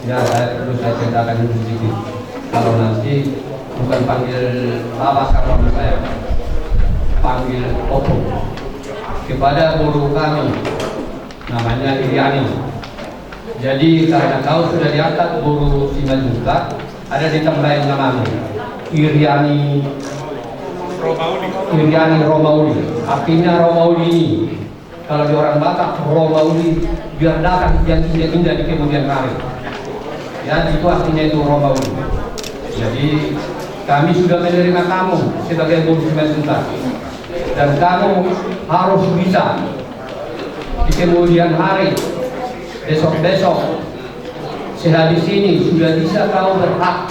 Ya, saya ceritakan dulu sedikit. Kalau nanti bukan panggil Bapak kawan saya, panggil Opo kepada guru kami, namanya Iriani. Jadi karena kau sudah diangkat guru Simanjuntak, ada ditambahin namamu Iriani Romauli. Artinya Romauli ini kalau di orang Batak Romauli biar datang yang indah-indah di kemudian hari. Ya, itu artinya itu Romauli. Jadi kami sudah menerima kamu sebagai guru Simanjuntak dan kamu harus bisa di kemudian hari, besok-besok sehabis ini sudah bisa kau berhak.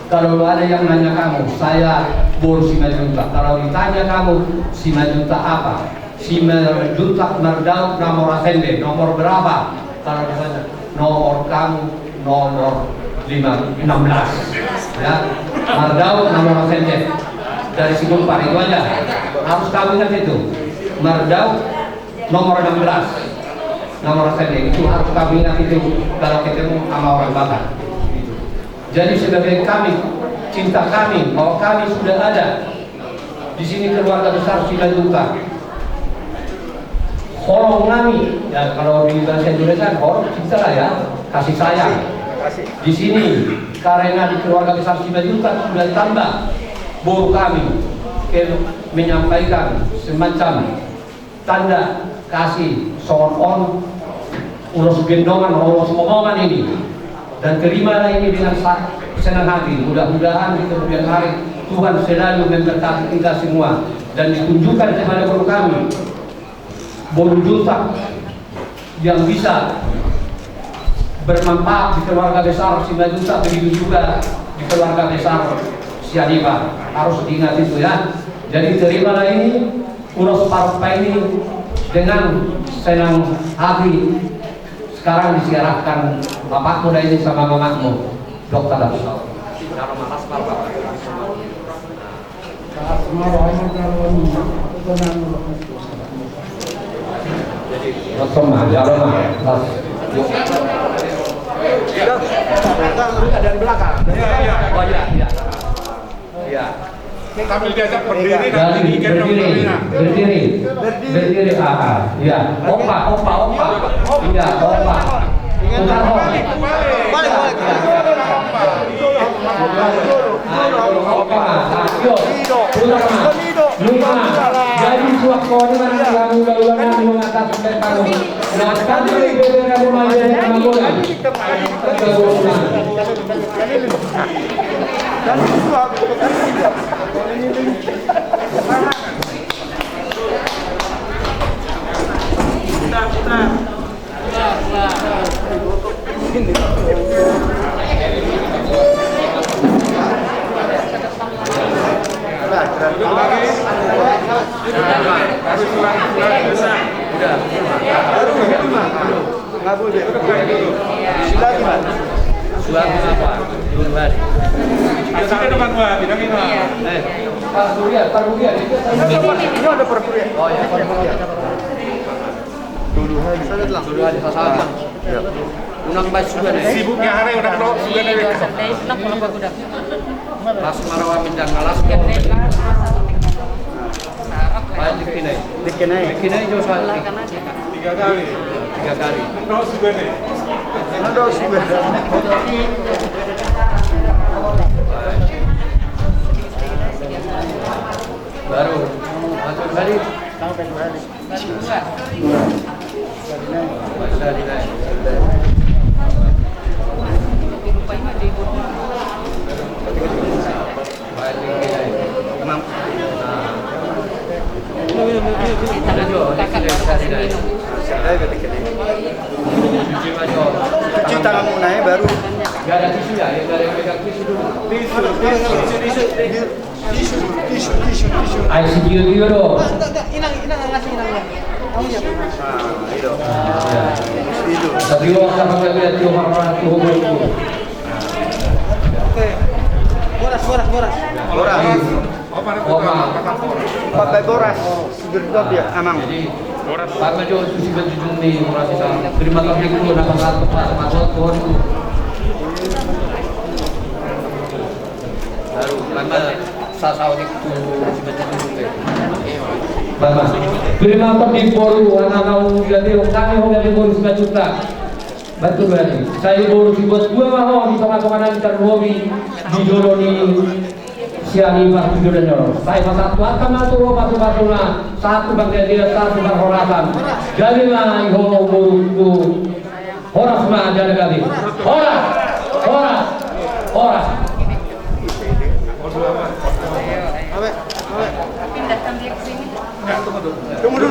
Kalau ada yang nanya kamu, saya guru Simanjuntak. Kalau ditanya kamu Simanjuntak apa? Simanjuntak Merdauk nomor Asende, nomor berapa? Kalau ditanya nomor kamu nomor 16 ya, Merdauk nomor Asende dari Sigumpar, itu aja harus kamu ingat itu. Merdauk nomor 16 nomor Asende, itu harus kamu ingat itu kalau ketemu sama orang Batak. Jadi sebagai kami, cinta kami bahwa kami sudah ada di sini keluarga besar Simanjuntak. Horong kami, ya kalau di bahasa Indonesia horong cinta lah ya, kasih sayang. Di sini karena di keluarga besar Simanjuntak sudah tambah boru kami menyampaikan semacam tanda kasih soon urus gendongan, urus omongan ini. Dan terimalah ini dengan senang hati. Mudah-mudahan di kemudian hari Tuhan selalu memberkati kita semua dan ditunjukkan kepada guru kami guru Juntak yang bisa bermanfaat di keluarga besar Simanjuntak, begitu juga di keluarga besar Sianiba. Harus diingat itu ya. Jadi terimalah ini urus partai ini dengan senang hati. Sekarang disiarahkan bapakmu dan ini sama mamamu, Dokter Abdul. Jadi dari belakang. Oh iya. Iya. Sambil diajak berdiri berdiri. Iya. Opa. Iya, opa. Bukan jadi suatu dengan kamu laluan mengatas kamu. Nah, kami berbeda menjadi amalan. Dan sibuknya hari udah no sudah nih. Las marawa mindang alas. Dikenai jo soal 3 kali. No sudah nih. Baru masuk tadi. Cuci tangan munai baru. Gak ada tisu ya? Gak ada yang pegang tisu dulu. Tisu. Ayo video dong. Inang ngasih inang. Kamu ya. Itu. Tapi lo sama lihat tuh orang tuh itu. Oke. Boras. Pakai boras. Sudah dia amang. Jadi Pak Majo susi baju nih merasa terima kasih dulu nama Pak Masuk. Tuhan itu. Baru lama sasaw itu Bapak, terima kasih boru anak-anak jadi kami jadi boru 9 juta. Betul berarti. Saya boru dibuat 2 mahal di tengah-tengah terwobi di Joloni siani Pak Jodono. Saya masa tuakan atau batu-batuna satu bagian dia satu berhoratan. Jadi mah iho boruku horas mah jadi kali. Horas, horas, horas. Tunggu dulu.